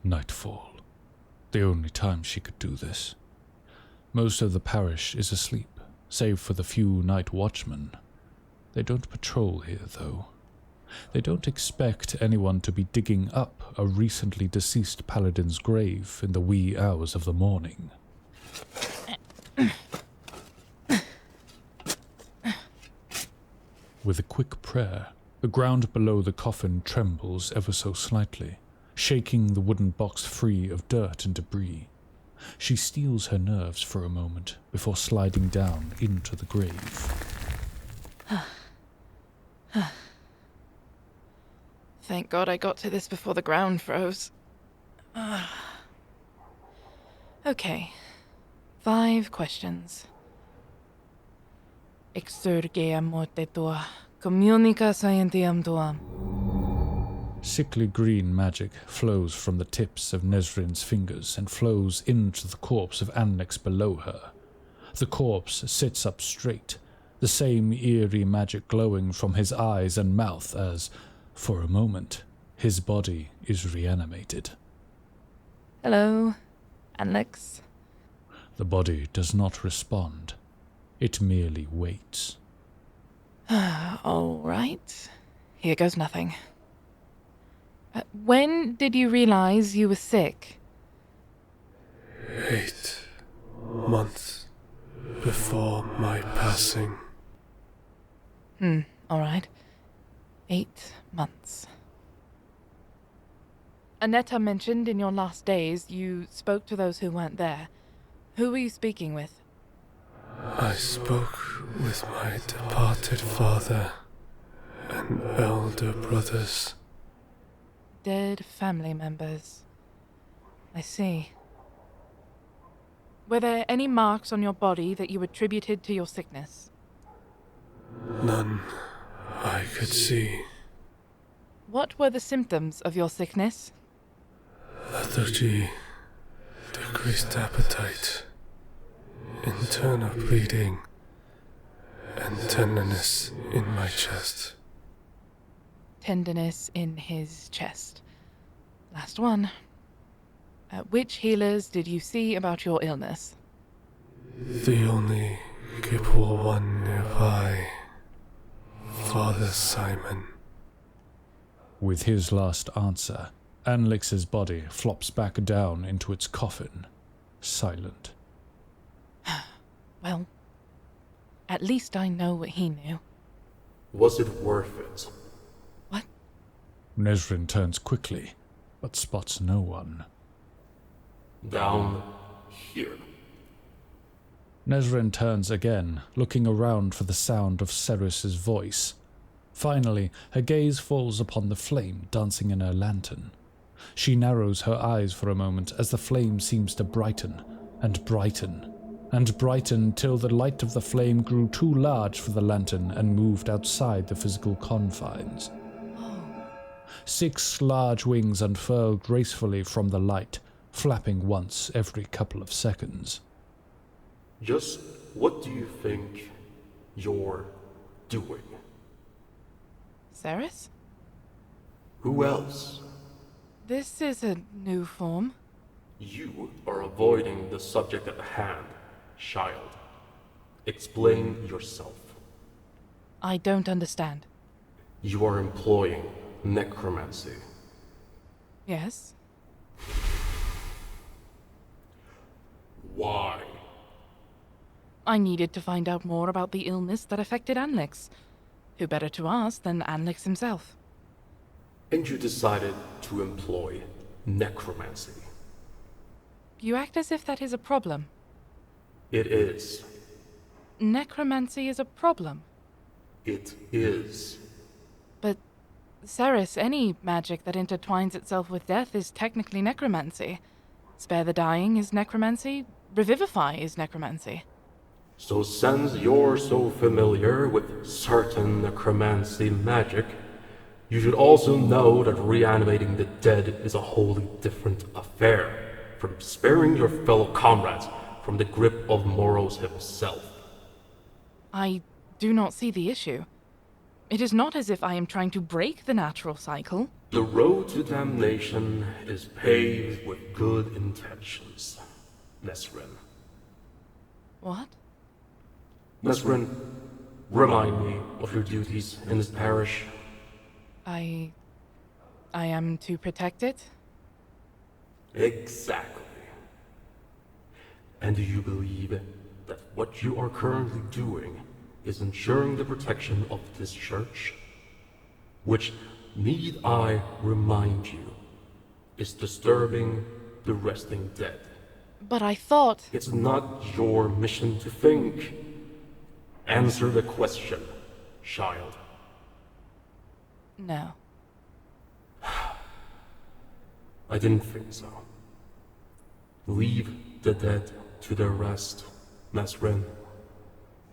Nightfall. The only time she could do this. Most of the parish is asleep, save for the few night watchmen. They don't patrol here, though. They don't expect anyone to be digging up a recently deceased paladin's grave in the wee hours of the morning. With a quick prayer, the ground below the coffin trembles ever so slightly, shaking the wooden box free of dirt and debris. She steels her nerves for a moment before sliding down into the grave. Thank God I got to this before the ground froze. Okay. 5 questions. Exurge morte tua, communica scientiam tuam. Sickly green magic flows from the tips of Nesryn's fingers and flows into the corpse of Anlix below her. The corpse sits up straight, the same eerie magic glowing from his eyes and mouth as, for a moment, his body is reanimated. Hello, Anlix. The body does not respond. It merely waits. All right. Here goes nothing. When did you realize you were sick? 8 months before my passing. All right. 8 months. Annetta mentioned in your last days you spoke to those who weren't there. Who were you speaking with? I spoke with my departed father and elder brothers. Dead family members. I see. Were there any marks on your body that you attributed to your sickness? None I could see. What were the symptoms of your sickness? Lethargy, decreased appetite, internal bleeding, and tenderness in my chest. Tenderness in his chest. Last one. Which healers did you see about your illness? The only capable one nearby, Father Simon. With his last answer, Anlix's body flops back down into its coffin, silent. Well, at least I know what he knew. Was it worth it? What? Nesryn turns quickly, but spots no one. Down here. Nesryn turns again, looking around for the sound of Ceres' voice. Finally, her gaze falls upon the flame dancing in her lantern. She narrows her eyes for a moment as the flame seems to brighten and brighten and brighten till the light of the flame grew too large for the lantern and moved outside the physical confines. 6 large wings unfurl gracefully from the light, flapping once every couple of seconds. Just what do you think you're doing? Ceres? Who else? This is a new form. You are avoiding the subject at hand, child. Explain yourself. I don't understand. You are employing necromancy. Yes? Why? I needed to find out more about the illness that affected Anlix. Who better to ask than Anlix himself? And you decided to employ necromancy. You act as if that is a problem. It is. Necromancy is a problem. It is. But, Ceres, any magic that intertwines itself with death is technically necromancy. Spare the dying is necromancy. Revivify is necromancy. So since you're so familiar with certain necromancy magic, you should also know that reanimating the dead is a wholly different affair from sparing your fellow comrades from the grip of Moros himself. I do not see the issue. It is not as if I am trying to break the natural cycle. The road to damnation is paved with good intentions, Nesryn. What? Nesryn, remind me of your duties in this parish. I am to protect it? Exactly. And do you believe that what you are currently doing is ensuring the protection of this church? Which, need I remind you, is disturbing the resting dead. But I thought... It's not your mission to think. Answer the question, child. No. I didn't think so. Leave the dead to their rest, Nesryn.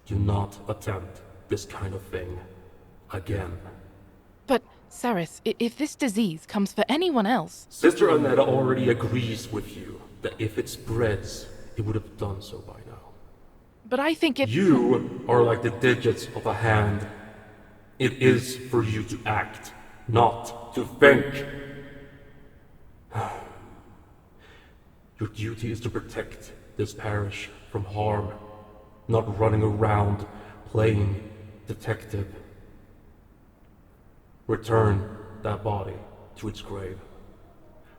Do not attempt this kind of thing again. But, Ceres, if this disease comes for anyone else... Sister Annetta already agrees with you that if it spreads, it would have done so by now. But I think if... You are like the digits of a hand. It is for you to act, not to think. Your duty is to protect this parish from harm, not running around playing detective. Return that body to its grave.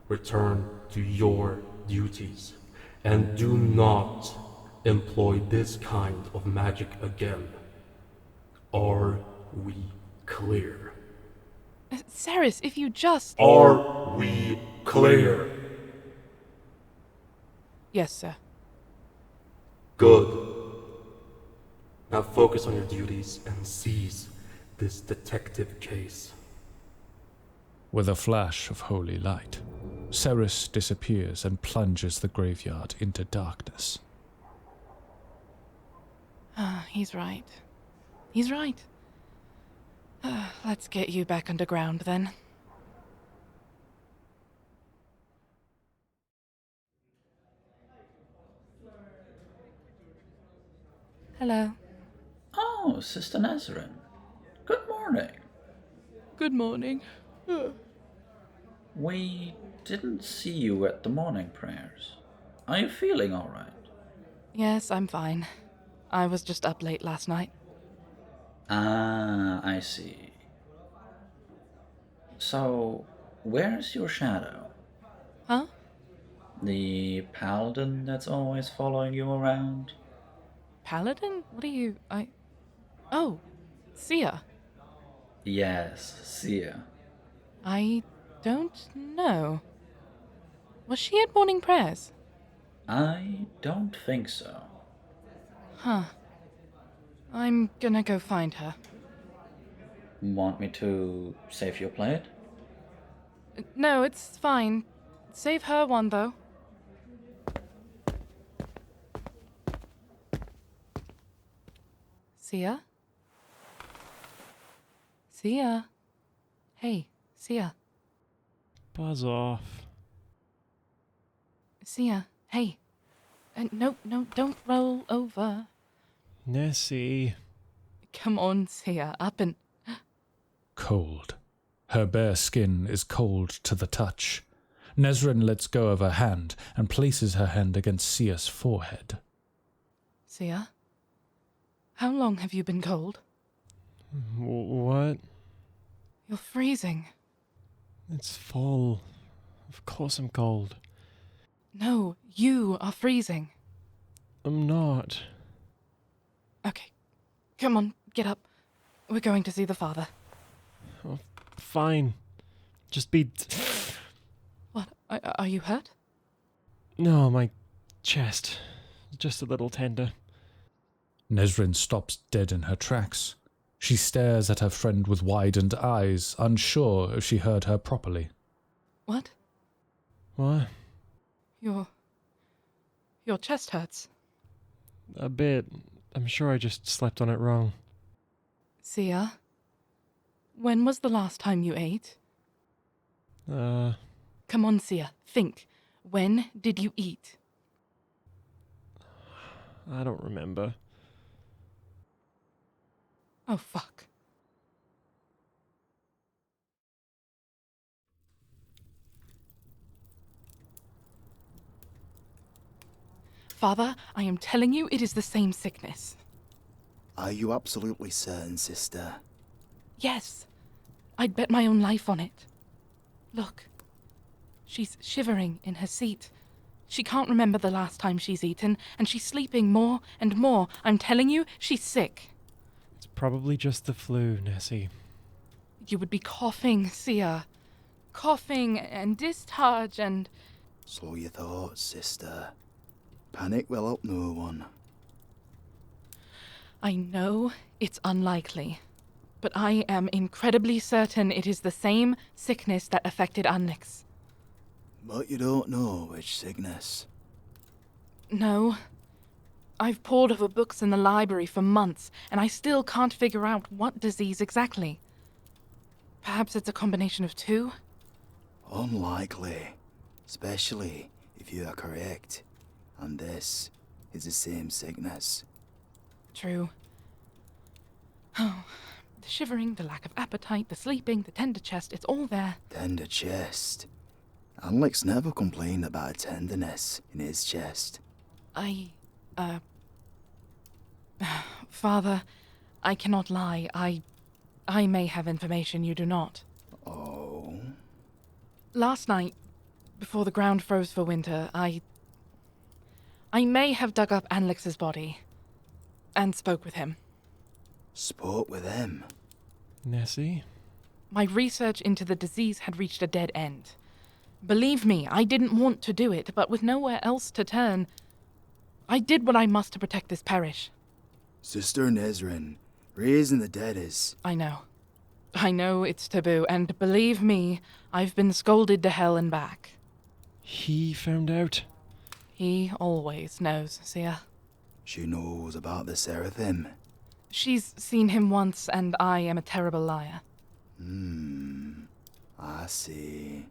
Return to your duties, and do not employ this kind of magic again. Are we clear? Ceres, if you just... Are we clear? Yes, sir. Good. Now focus on your duties and seize this detective case. With a flash of holy light, Ceres disappears and plunges the graveyard into darkness. He's right. He's right. Let's get you back underground, then. Hello. Oh, Sister Nesryn. Good morning. Good morning. We didn't see you at the morning prayers. Are you feeling all right? Yes, I'm fine. I was just up late last night. Ah, I see. So, where's your shadow? Huh? The paladin that's always following you around? Paladin? What are you... Oh, Siah. Yes, Siah. I don't know. Was she at morning prayers? I don't think so. Huh. I'm gonna go find her. Want me to save your plate? No, it's fine. Save her one, though. Siah? Siah? Hey, Siah. Buzz off. Siah, hey. No, don't roll over. Nessie. Come on, Siah, up and... Cold. Her bare skin is cold to the touch. Nesryn lets go of her hand and places her hand against Siah's forehead. Siah? How long have you been cold? What? You're freezing. It's fall. Of course I'm cold. No, you are freezing. I'm not. Okay, come on, get up. We're going to see the father. Oh, fine. Just be... What, are you hurt? No, my chest. Just a little tender. Nesryn stops dead in her tracks. She stares at her friend with widened eyes, unsure if she heard her properly. What? What? Your chest hurts. A bit. I'm sure I just slept on it wrong. Siah? When was the last time you ate? Come on, Siah, think. When did you eat? I don't remember. Oh, fuck. Father, I am telling you it is the same sickness. Are you absolutely certain, sister? Yes. I'd bet my own life on it. Look. She's shivering in her seat. She can't remember the last time she's eaten, and she's sleeping more and more. I'm telling you, she's sick. It's probably just the flu, Nessie. You would be coughing, Siah. Coughing and discharge and... Slow your thoughts, sister. Panic will help no one. I know it's unlikely, but I am incredibly certain it is the same sickness that affected Anlix. But you don't know which sickness. No. I've pored over books in the library for months, and I still can't figure out what disease exactly. Perhaps it's a combination of two? Unlikely. Especially if you are correct. And this is the same sickness. True. Oh, the shivering, the lack of appetite, the sleeping, the tender chest, it's all there. Tender chest. Anlix never complained about a tenderness in his chest. Father, I cannot lie. I may have information you do not. Oh? Last night, before the ground froze for winter, I may have dug up Anlix's body and spoke with him. Spoke with him? Nessie? My research into the disease had reached a dead end. Believe me, I didn't want to do it, but with nowhere else to turn, I did what I must to protect this parish. Sister Nesryn, raising the dead is... I know. I know it's taboo, and believe me, I've been scolded to hell and back. He found out? He always knows, Siah. She knows about the seraphim. She's seen him once, and I am a terrible liar. I see.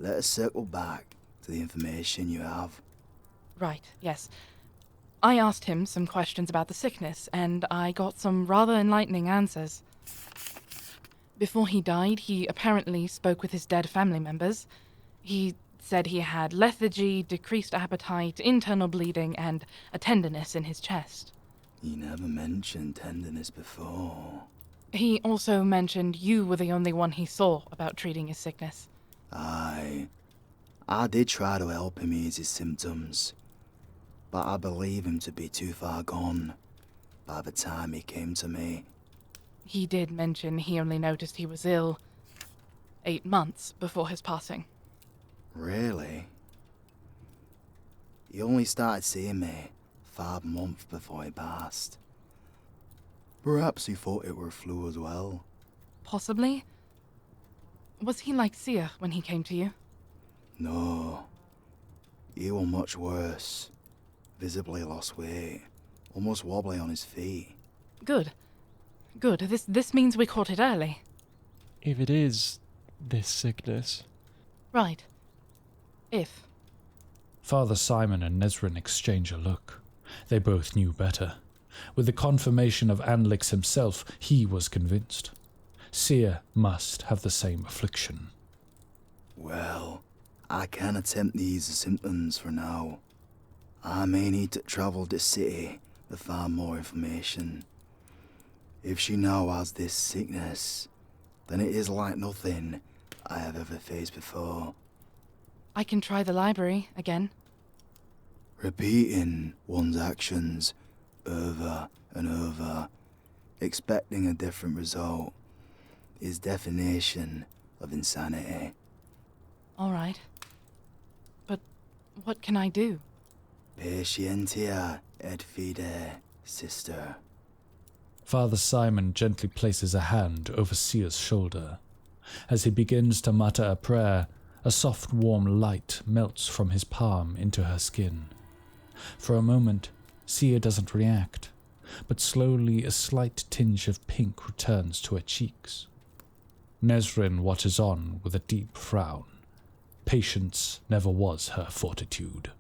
Let us circle back to the information you have. Right, yes. I asked him some questions about the sickness, and I got some rather enlightening answers. Before he died, he apparently spoke with his dead family members. He said he had lethargy, decreased appetite, internal bleeding, and a tenderness in his chest. He never mentioned tenderness before. He also mentioned you were the only one he saw about treating his sickness. I did try to help him ease his symptoms, but I believe him to be too far gone by the time he came to me. He did mention he only noticed he was ill 8 months before his passing. Really? He only started seeing me 5 months before he passed. Perhaps he thought it were flu as well. Possibly? Was he like Siah when he came to you? No. He was much worse. Visibly lost weight. Almost wobbly on his feet. Good. Good. This means we caught it early. If it is this sickness. Right. If. Father Simon and Nesryn exchange a look. They both knew better. With the confirmation of Anlix himself, he was convinced. Siah must have the same affliction. Well, I can attempt to ease the symptoms for now. I may need to travel to the city to find more information. If she now has this sickness, then it is like nothing I have ever faced before. I can try the library again. Repeating one's actions over and over, expecting a different result, is definition of insanity. All right. But what can I do? Patientia et fide, sister. Father Simon gently places a hand over Siah's shoulder. As he begins to mutter a prayer, a soft warm light melts from his palm into her skin. For a moment, Siah doesn't react, but slowly a slight tinge of pink returns to her cheeks. Nesryn watches on with a deep frown. Patience never was her fortitude.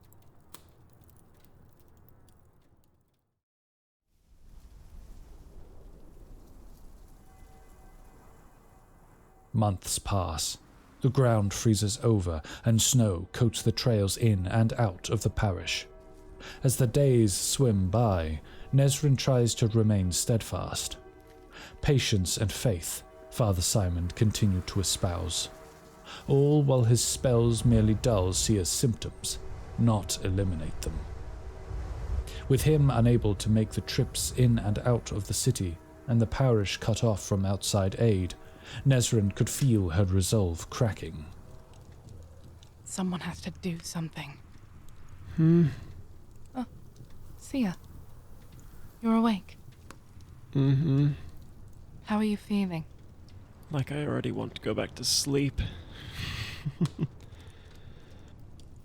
Months pass. The ground freezes over, and snow coats the trails in and out of the parish. As the days swim by, Nesryn tries to remain steadfast. Patience and faith, Father Simon continued to espouse, all while his spells merely dull Siah's symptoms, not eliminate them. With him unable to make the trips in and out of the city, and the parish cut off from outside aid, Nesryn could feel her resolve cracking. Someone has to do something. Oh, Siah. You're awake. Mm-hmm. How are you feeling? Like I already want to go back to sleep.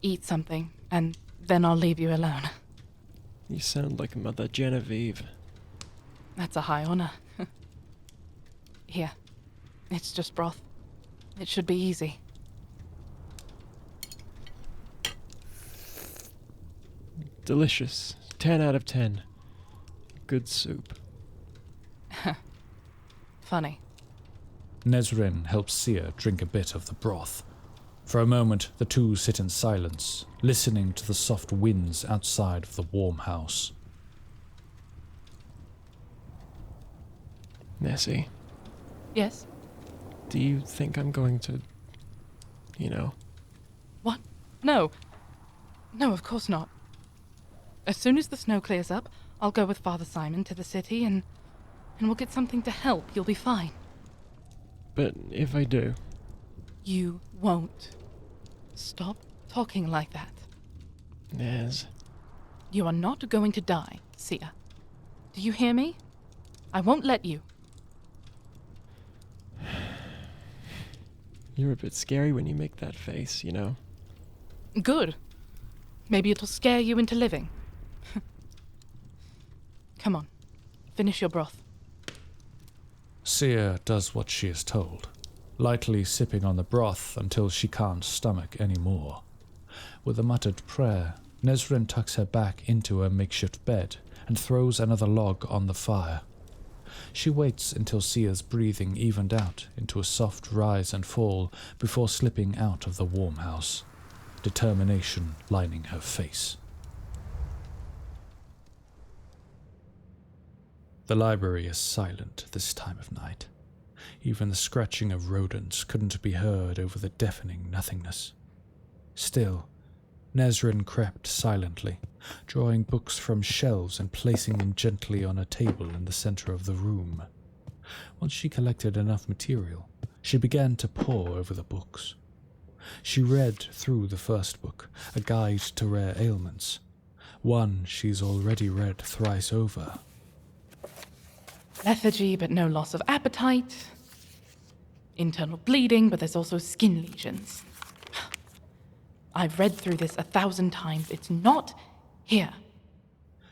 Eat something, and then I'll leave you alone. You sound like Mother Genevieve. That's a high honor. Here. It's just broth. It should be easy. Delicious. 10 out of 10. Good soup. Funny. Nesryn helps Siah drink a bit of the broth. For a moment, the two sit in silence, listening to the soft winds outside of the warm house. Nessie, Yes? do you think I'm going to, What? No. No, of course not. As soon as the snow clears up, I'll go with Father Simon to the city and we'll get something to help. You'll be fine. But if I do, You won't. Stop talking like that. Nes, You are not going to die, Siah. Do you hear me? I won't let you. you're a bit scary when you make that face, Good. Maybe it'll scare you into living. Come on. Finish your broth. Siah does what she is told, lightly sipping on the broth until she can't stomach any more. With a muttered prayer, Nesryn tucks her back into her makeshift bed and throws another log on the fire. She waits until Siah's breathing evened out into a soft rise and fall before slipping out of the warm house, determination lining her face. The library is silent this time of night. Even the scratching of rodents couldn't be heard over the deafening nothingness. Still, Nesryn crept silently, drawing books from shelves and placing them gently on a table in the center of the room. Once she collected enough material, she began to pore over the books. She read through the first book, A Guide to Rare Ailments, one she's already read thrice over. Lethargy, but no loss of appetite. Internal bleeding, but there's also skin lesions. I've read through this 1,000 times. It's not here.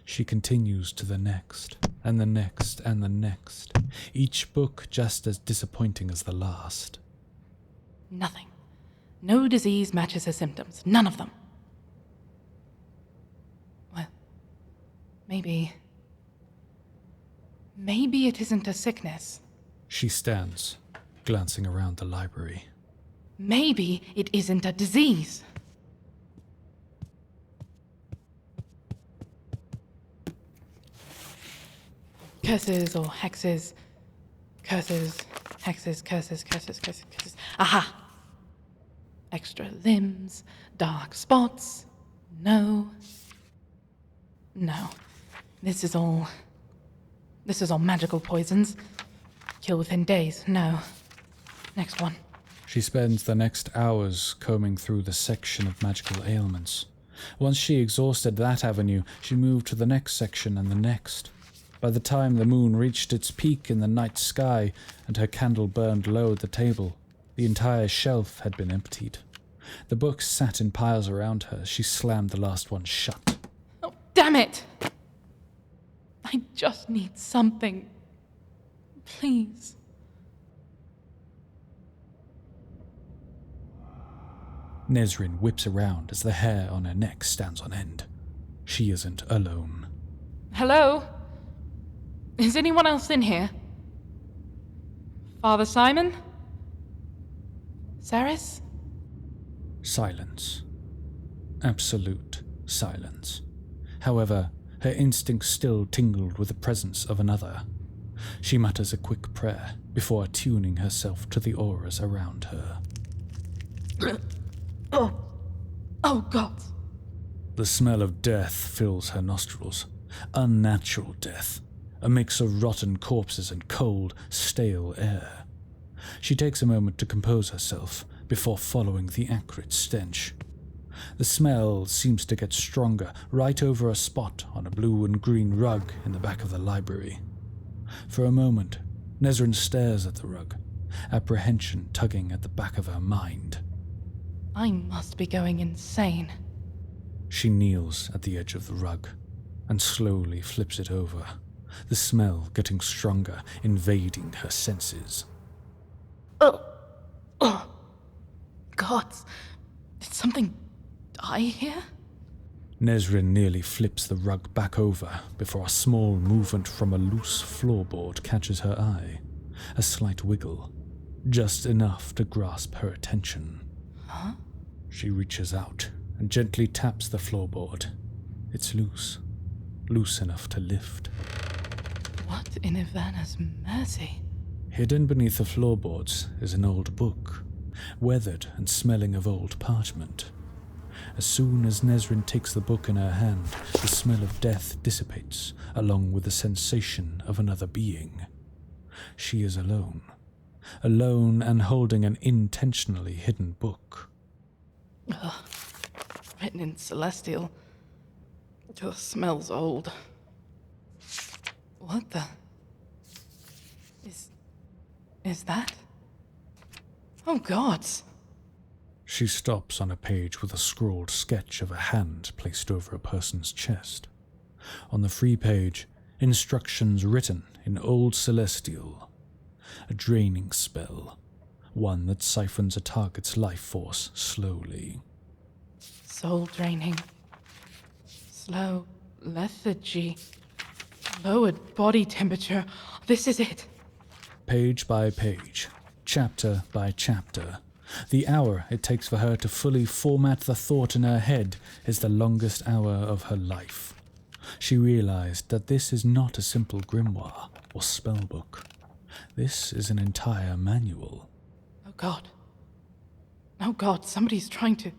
She continues to the next, and the next, and the next, each book just as disappointing as the last. Nothing. No disease matches her symptoms. None of them. Well, maybe it isn't a sickness. She stands, glancing around the library. Maybe it isn't a disease. Curses or hexes. Curses, hexes, curses, curses, curses, curses. Aha! Extra limbs, dark spots. No. This is all magical poisons. Kill within days. No. Next one. She spends the next hours combing through the section of magical ailments. Once she exhausted that avenue, she moved to the next section and the next. By the time the moon reached its peak in the night sky and her candle burned low at the table, the entire shelf had been emptied. The books sat in piles around her as she slammed the last one shut. Oh, damn it! I just need something. Please. Nesryn whips around as the hair on her neck stands on end. She isn't alone. Hello? Is anyone else in here? Father Simon? Ceres? Silence. Absolute silence. However, her instincts still tingled with the presence of another. She mutters a quick prayer before attuning herself to the auras around her. Oh God. The smell of death fills her nostrils. Unnatural death. A mix of rotten corpses and cold, stale air. She takes a moment to compose herself before following the acrid stench. The smell seems to get stronger right over a spot on a blue and green rug in the back of the library. For a moment, Nesryn stares at the rug, apprehension tugging at the back of her mind. I must be going insane. She kneels at the edge of the rug and slowly flips it over, the smell getting stronger, invading her senses. Oh, God, did something die here? Nesryn nearly flips the rug back over before a small movement from a loose floorboard catches her eye. A slight wiggle, just enough to grasp her attention. Huh? She reaches out and gently taps the floorboard. It's loose enough to lift. What in Ivana's mercy? Hidden beneath the floorboards is an old book, weathered and smelling of old parchment. As soon as Nesryn takes the book in her hand, the smell of death dissipates, along with the sensation of another being. She is alone and holding an intentionally hidden book. Written in Celestial. Just smells old. What the... Is that? Oh, gods! She stops on a page with a scrawled sketch of a hand placed over a person's chest. On the free page, instructions written in Old Celestial. A draining spell, one that siphons a target's life force slowly. Soul draining. Slow lethargy. Lowered body temperature. This is it. Page by page, chapter by chapter. The hour it takes for her to fully format the thought in her head is the longest hour of her life. She realized that this is not a simple grimoire or spellbook. This is an entire manual. Oh God. Oh God, somebody's trying to...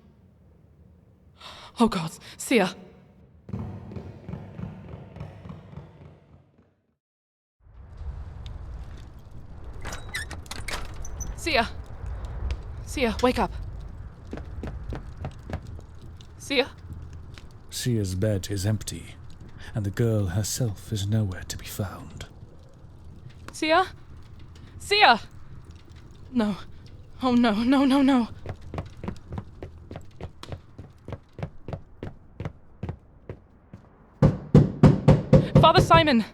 Oh God, Siah. Siah, wake up. Siah? Siah's bed is empty, and the girl herself is nowhere to be found. Siah? Siah! No. Oh no. Father Simon!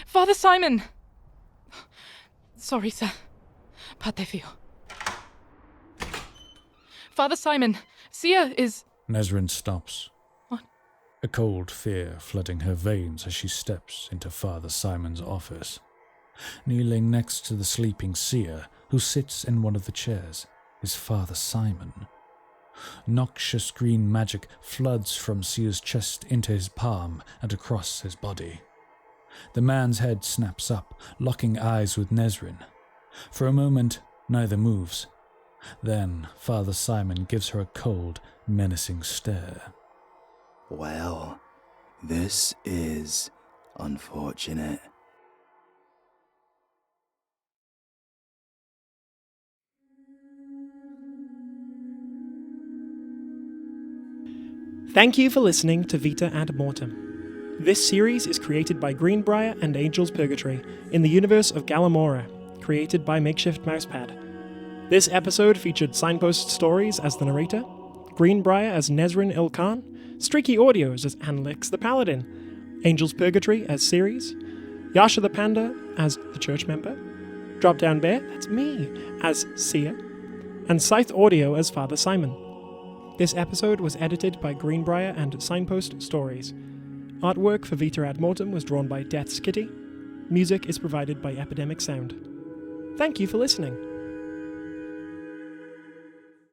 Father Simon! Sorry, sir. Pate fio. Father Simon, Siah is... Nesryn stops. What? A cold fear flooding her veins as she steps into Father Simon's office. Kneeling next to the sleeping Siah, who sits in one of the chairs, is Father Simon. Noxious green magic floods from Siah's chest into his palm and across his body. The man's head snaps up, locking eyes with Nesryn. For a moment, neither moves. Then Father Simon gives her a cold, menacing stare. Well, this is unfortunate. Thank you for listening to Vita and Mortem. This series is created by Greenbriar and AngelsPurgatory in the universe of Galamora, created by Makeshift Mousepad. This episode featured SignpostStories as the narrator, Greenbriar as Nesryn Ilkhan, Streaky Audios as Anlix the Paladin, AngelsPurgatory as Ceres, YaschaThePanda as the church member, DropDownBear, that's me, as Siah, and ScytheAudio as Father Simon. This episode was edited by Greenbriar and SignpostStories. Artwork for Vita ad Mortem was drawn by Death's Kitty. Music is provided by Epidemic Sound. Thank you for listening.